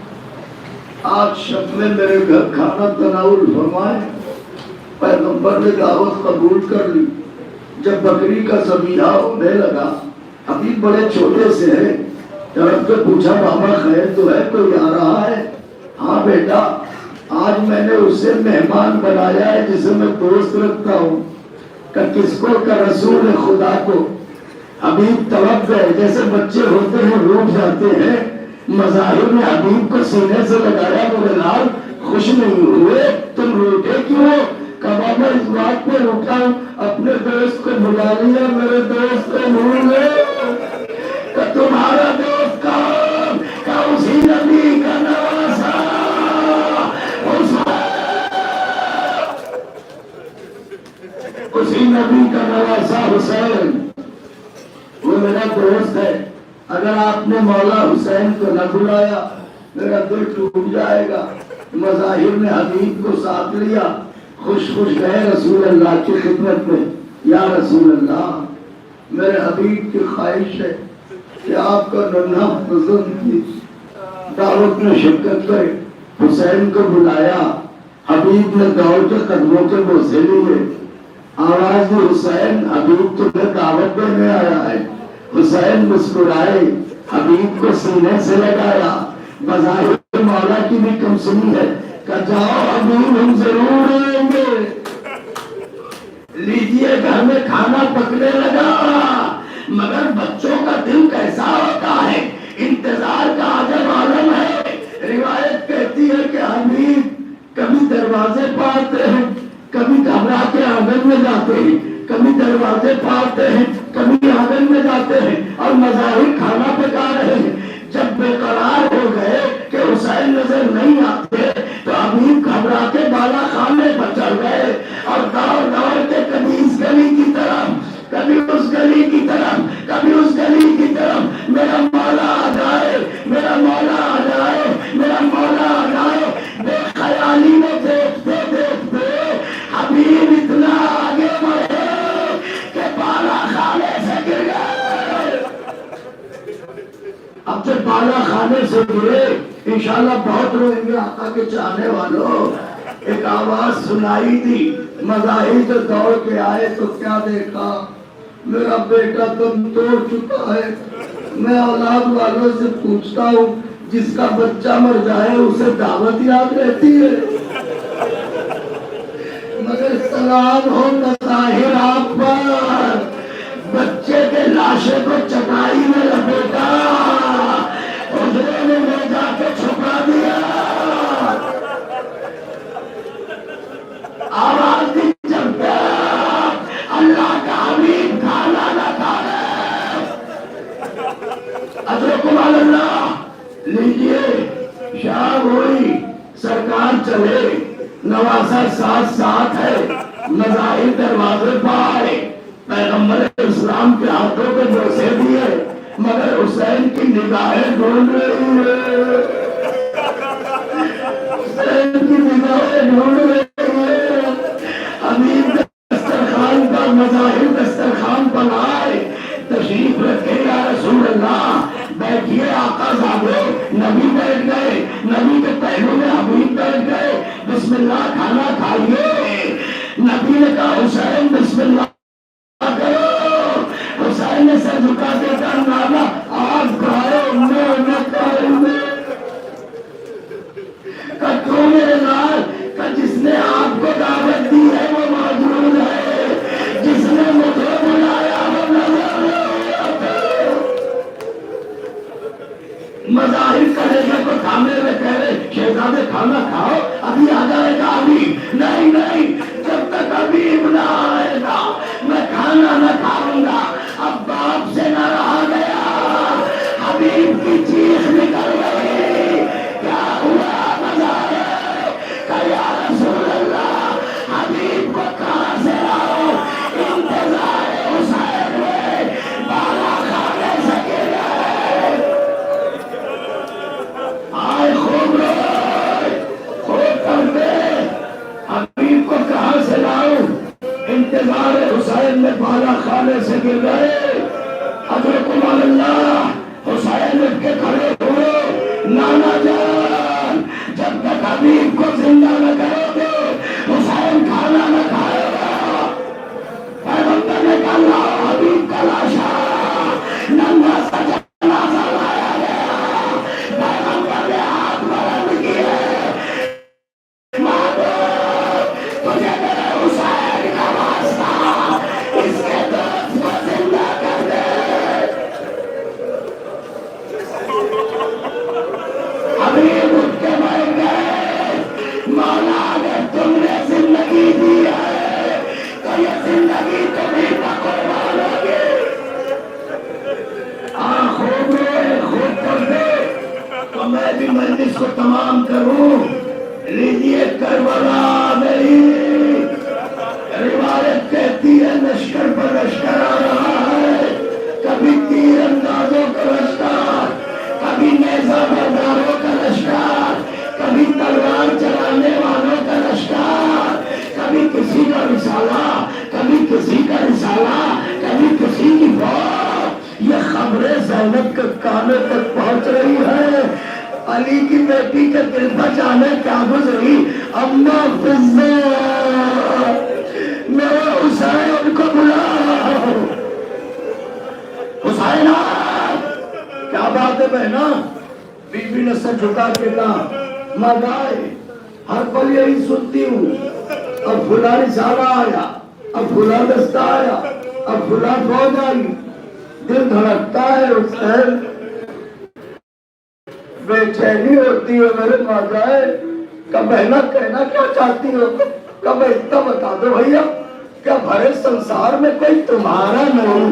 آج شب میں میرے گھر کھانا تناول فرمائیں. پیغمبر نے دعوت قبول کر لی. جب بکری کا ذبیحہ ہونے لگا، حبیب بڑے چھوٹے سے ہیں، طرف سے پوچھا بابا خیر تو ہے، کوئی آ رہا ہے؟ ہاں بیٹا، آج میں نے اسے مہمان بنایا ہے جسے میں دوست رکھتا ہوں. کہ کس کو؟ کہ رسول خدا کو. حبیب تڑپ گئے، جیسے بچے ہوتے ہیں روٹ جاتے ہیں. مظاہر نے حبیب کو سینے سے لگایا، بولے لال خوش نہیں ہوئے؟ تم روٹے کیوں؟ کہا میں اس بات پہ روٹا ہوں، اپنے دوست کو بلا لیا، میرے دوست کو بھول گئے. کہ تمہارا دوست کون؟ کہ اسی نبی کا نواسا اسی نبی کا نواسا حسین، وہ میرا دوست ہے. اگر آپ نے مولا حسین کو نہ بلایا میرا دل ٹوٹ جائے گا. مظاہر نے حبیب کو ساتھ لیا، خوش خوش گئے رسول اللہ کی خدمت میں. یا رسول اللہ، میرے حبیب کی خواہش ہے کہ آپ کا ننھا پسند کی دعوت میں شرکت کرے. حسین کو بلایا، حبیب نے دوڑ کے قدموں کے بوسے لیے. آواز دی حسین، حبیب تمہیں دعوت دینے آیا ہے. حسین مسکرائے، حبیب کو سینے سے لگایا. بظاہر مولا کی بھی کم سنی ہے کہ جاؤ حبیب ہم ضرور آئیں گے. لیجیے گھر میں کھانا پکنے لگا. مگر بچوں کا دل کیسا ہوتا ہے، انتظار کا عجب عالم ہے. روایت کہتی ہے کہ حبیب کبھی دروازے پاتے ہیں، کبھی گھبرا کے آنگن میں جاتے ہیں، کبھی دروازے پاتے ہیں، کبھی آنگن میں جاتے ہیں، اور مظاہر کھانا پکا رہے ہیں. جب بے قرار ہو گئے کہ حسین نظر نہیں آتے تو حبیب گھبرا کے بالا خانے پر چڑھ گئے اور دوڑ دوڑ کے کبھی اس گلی کی طرف، کبھی اس گلی کی طرف، کبھی اس گلی کی طرف. میرا مولا آ جائے، میرا مولا آ جائے، میرا مولا آ جائے. بے خیالی میں دیکھتے دیکھتے حبیب اتنا آگے بڑھے کہ بالا خانے سے گر گئے. اب جب بالا خانے سے گرے، انشاءاللہ بہت روئیں گے آقا کے چاہنے والوں. ایک آواز سنائی دی. مظاہر جو دوڑ کے آئے تو کیا دیکھا؟ میرا بیٹا تم توڑ چکا ہے. میں اولاد والوں سے پوچھتا ہوں، جس کا بچہ مر جائے اسے دعوت یاد رہتی ہے، مگر سلام ہو مظاہر آپ پر. بچے کے لاشے کو چٹائی میں لپیٹا، حجرے میں لے جا کے چھپا دیا. آواز دی چلتا اللہ کا حبیب کھانا نہ کھا رہے. ادرکم اللہ. لیجیے شام ہوئی، سرکار چلے، نواسا ساتھ ساتھ ہے. مظاہر دروازے پر آئے، پیغمبر اسلام کے ہاتھوں پہ بوسے دیے، مگر حسین کی نگاہیں ڈھونڈ رہی ہے. حسین کی نگاہیں ڈھونڈ رہی ہے. حبیب دسترخوان پر، مظاہر دسترخوان پر آئے، تشریف رکھے. یا رسول اللہ بیٹھیے آقا صاحبے. نبی بیٹھ گئے، نبی کے پہلو میں حبیب بیٹھ گئے. بسم اللہ کھانا کھائیے. نبی نے کہا حسین بسم اللہ کرو. حسین نے سر جھکا کے کہا نانا آپ کھائے میں نہ کھائیں گے. کہ کیوں میرے لال؟ کہ جس نے آپ کو دعوت دی ہے وہ موجود ہے، جس نے مجھے بلایا وہ نظر نہیں آتا. مظاہر کلیجے کو تھامے ہوئے کہہ رہے شہزادے کھانا کھاؤ، ابھی آ جائے گا. ابھی نہیں نہیں، جب تک حبیب نہ آئے گا میں کھانا نہ کھاؤں گا. اب باپ سے نہ رہا گیا، حبیب کی چیخ نکل گئی. کیا ہوا مظاہر؟ کہ یا رسول اللہ حبیب کو کہاں سے لاؤ؟ انتظار حسین میں بالا خانے سے گر گئے. آئے خوب روئے، خوب پڑھتے اور میں بھی مجلس کو تمام کروں. لیجیے کربلا میری روایت کہتی ہے لشکر پر لشکر آ رہا ہے. کبھی تیر اندازوں کا لشکر, کبھی نیزہ برداروں کا لشکر, کبھی تلوار چلانے والوں کا لشکر, کبھی کسی کا رسالہ, کبھی کسی کا رسالہ, کبھی کسی کی بات. یہ خبریں زینب کے کانوں تک پہنچ رہی ہے. علی کی بیٹی کے دل پر جانے کیا گزری. اما فضہ میرے حسین کو بلاؤ. حسین کیا بات ہے بہنا. بیوی نے سر جھکا کے کہا مگائے ہر پل یہی سنتی ہوں. اب فلاں رسالہ آیا, اب فلاں دستہ آیا, اب فلاں فوج آئی. دل دھڑکتا ہے حسین, بے چینی ہوتی ہے میرے ماجائے. کب بہنا کہنا کیا چاہتی ہو؟ کب اتنا بتا دو بھیا, کیا بھرے سنسار میں کوئی تمہارا نہیں؟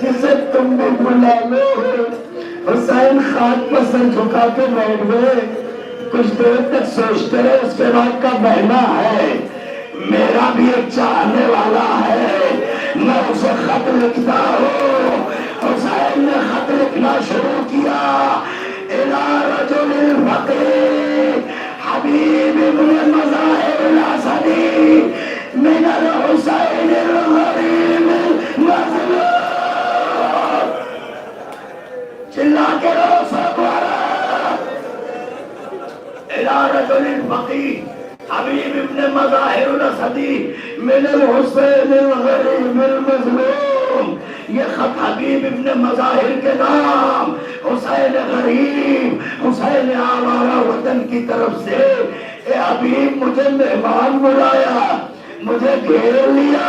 جسے تم بھی بلا لو. حسین خاک پر سر جھکا کے بیٹھ گئے. کچھ دیر تک سوچتے رہے. اس کے بعد کا بہنا ہے میرا بھی ایک چاہنے والا ہے, میں اسے خط لکھتا ہوں. حسین نے خط لکھنا شروع کیا. الى رجل فقیر حبیب ابن مظاہر الاسدی من الحسین الغریب المظلوم. چلا کے رو سکوارا. الى رجل فقیر حبیب ابن مظاہر الاسدی من الحسین الغریب المظلوم. یہ خط حبیب ابن مظاہر کے نام حسین غریب, حسین آوارہ وطن کی طرف سے. اے حبیب مجھے مہمان بلایا, مجھے گھیر لیا,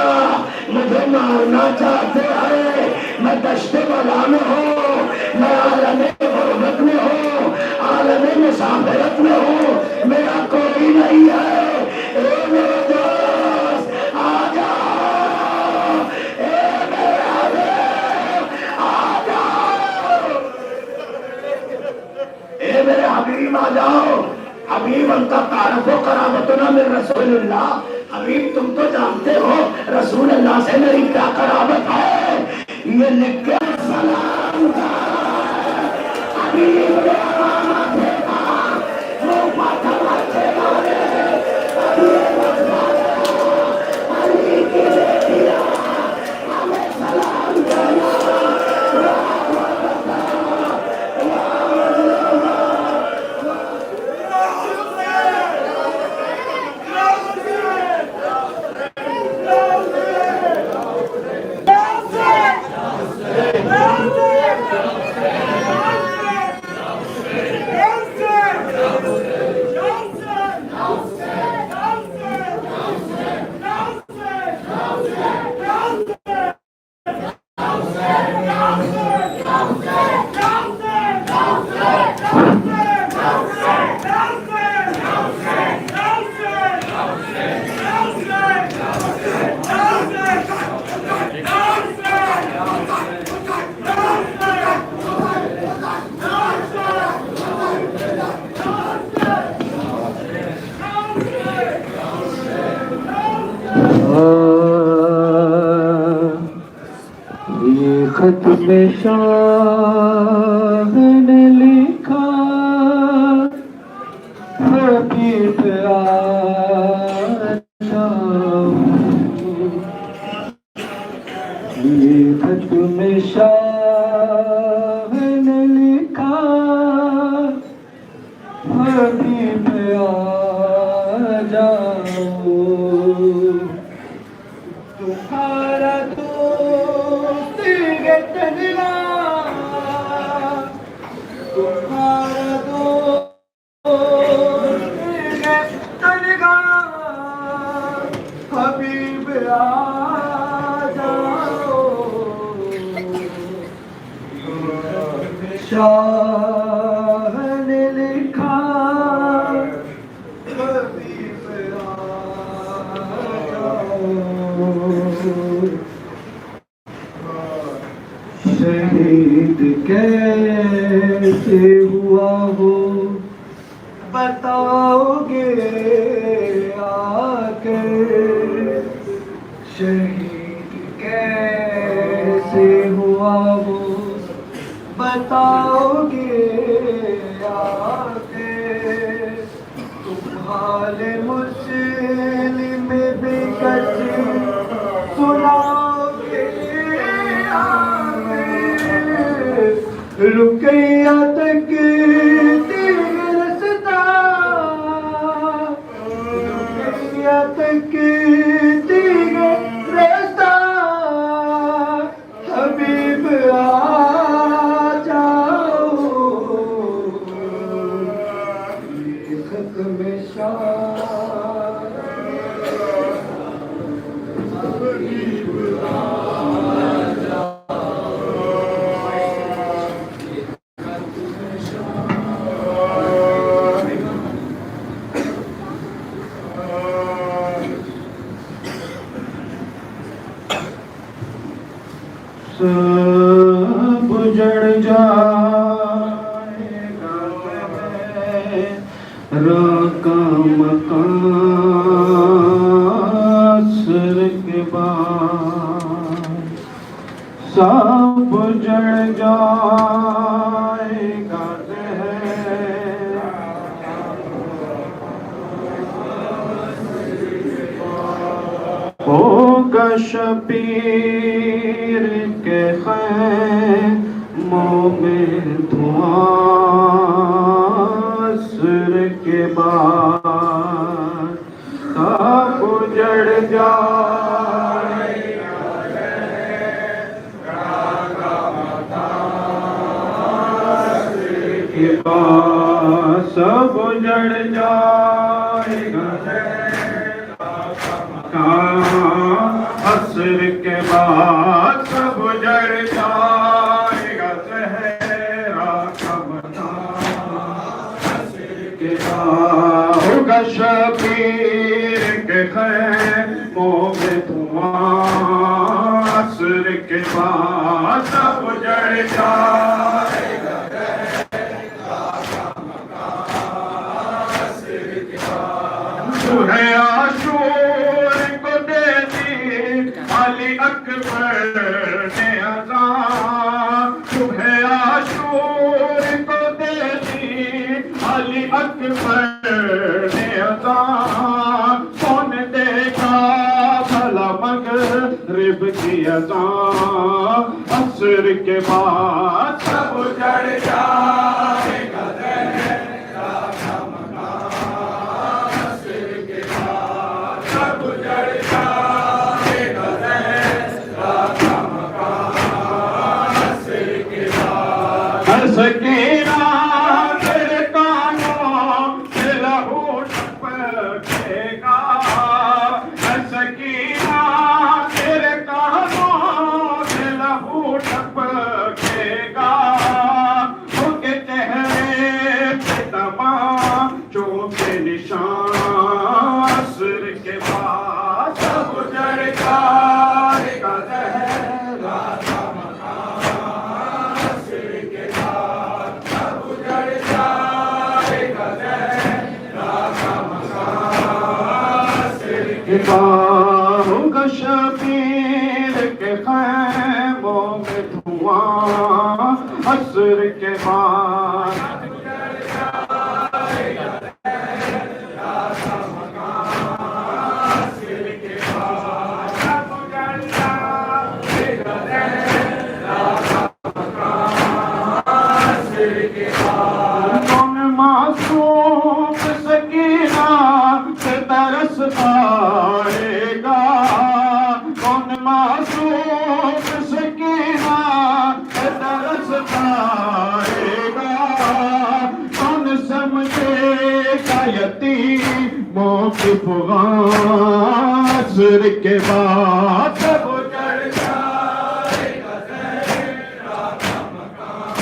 مجھے مارنا چاہتے ہیں. میں دشت بلا میں ہوں, میں عالم غربت میں ہوں, عالم مسافرت میں ہوں, میرا کوئی نہیں ہے. اے میرے دوست آ جاؤ, اے میرے حبیب آ جاؤ, اے میرے حبیب آ جاؤ. حبیب انتا تعارف و قرابتنا من رسول اللہ. حبیب تم تو جانتے ہو رسول اللہ سے میری کیا قرابت ہے. یہ لکھ کے سلام تھا حبیب نے امامت تھا وہ فاطمہ سے مارے. حبیب علی کی بیٹیا ہمیں سلام کرنا. خط میں شاہ نے لکھا حبیب آ جاؤ. یہ خط میں شاہ نے لکھا حبیب آ جاؤ. تمہارا دوست تنگا, تمہارا دوست تنگا, حبیب آ جاؤ. شاہ نے لکھا حبیب آ جاؤ. شہید کیسے ہوا ہو بتاؤ گے آ کر شہید کیسے ہوا ہو بتاؤ گے آ کے تم حال مسلم بھی کچھ سناؤ گے آ کے رقیہ تک تیر رستا رقیہ تک تیر رستا حبیب آ جاؤ یہ ختم شان حبیب آ سب اجڑ جائے گا راکا مکان سر کے بعد سب اجڑ جائے گا ہوگا شبیر کے خیموں میں دھواں عصر کے بعد سب اجڑ جائے کے بعد سب اجڑ جائے گا عصر کے بعد سب اجڑ جائے گا صحرا کا میدان عصر کے بعد ہوگا شبیر کے خیموں میں دھواں عصر کے بعد سب اجڑ جائے گا ہے عاشور کو دے دی علی اکبر نے اذان صبح عاشور کو دے دی علی اکبر نے اذان کون دیکھا بھلا مغرب کی اذان عصر کے بعد سب اجڑ جائے گا سکینہ تیرے کانوں سے لہو ٹپکے گا سکینہ تیرے کانوں سے لہو ٹپکے گا ان کے چہرے پہ تماچوں کے نشان عصر کے بعد سب اجڑ جائے گا صحرا کا ہوگا شبیر کے خیموں میں دھواں عصر کے بعد کون معصوم سکینہ سے ترس پائے گا کون معصوم سکینہ سے ترس پائے گا کون سمجھے گا یتیموں کی فغان عصر کے بعد سب اجڑ جائے گا صحرا کا مکان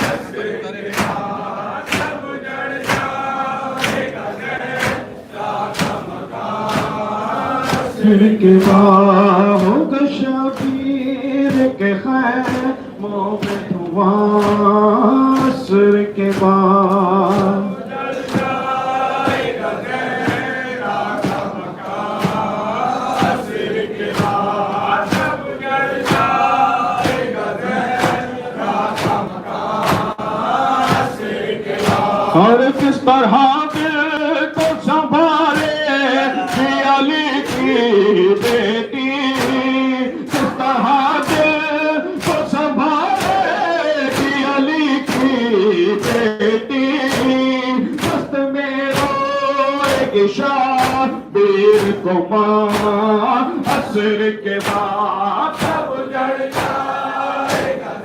عصر کے بعد سب اجڑ جائے گا صحرا کا مکان عصر کے بعد ہوگا شبیر کے خیر منہ میں دھواں عصر کے بعد اور کس طرح دل کو سنبھالے علی کی بیٹی، کس طرح دل کو سنبھالے علی کی بیٹی، دست میں روئے گی شبیر کو ماں عصر کے بعد سب جڑ جائے گا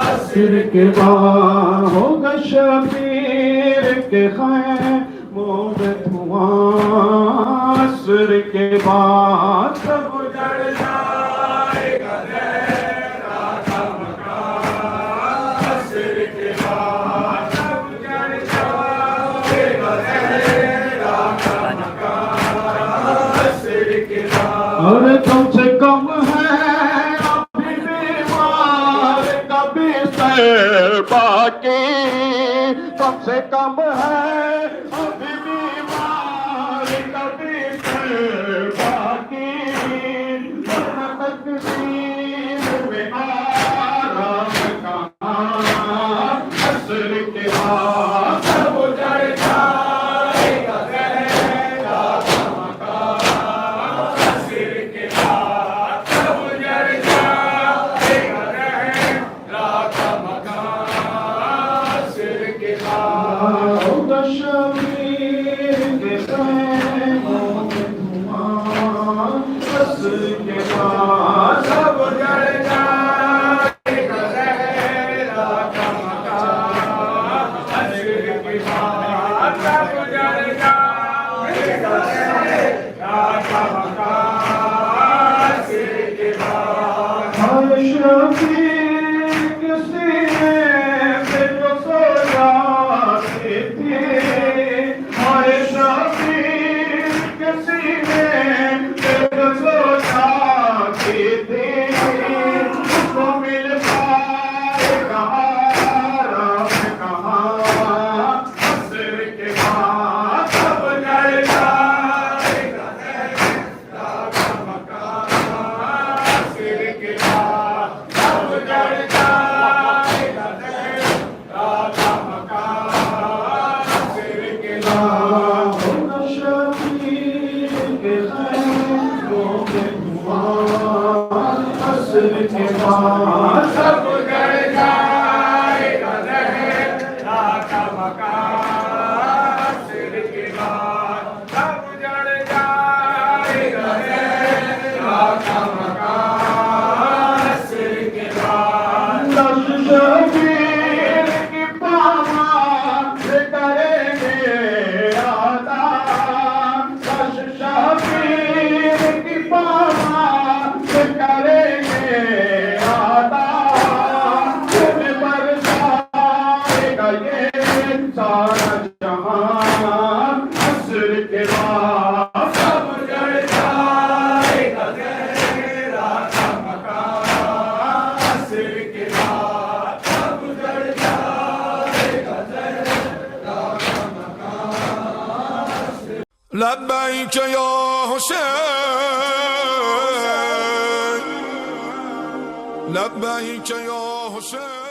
عصر کے بعد ہوگا شبیر کے خیموں میں دھواں عصر کے بعد سب جڑ جائے گا تیرا مکان عصر کے بعد سب جڑ جائے گا تیرا مکان عصر کے بعد اور کم سے کم ہے باقی کم سے کم ہے ابھی بیمار کبھی سے باقی تقدیر میں آرام کہاں عصر کے بعد سب جڑ جائے گا تیرا مکان عصر کے بعد سب جڑ جائے گا تیرا ہوگا شبیر کے خیموں میں دھواں عصر کے بعد سب جڑ جائے گا تیرا مکان عصر کے بعد سب جڑ جائے گا تیرا مکان عصر کے بعد ہر شبیر کسی سب جڑ جائے گا تیرا مکان عصر کے بعد سب جڑ جائے گا تیرا مکان عصر کے بعد شبیر کی پامال کریں گے آدھا شبیر کی پامال کریں گے سارا جہاں عصر کے بعد سب جڑ جائے گا تیرا مکان عصر کے بعد سب جڑ جائے گا تیرا مکان لبیک یا حسین لبیک یا حسین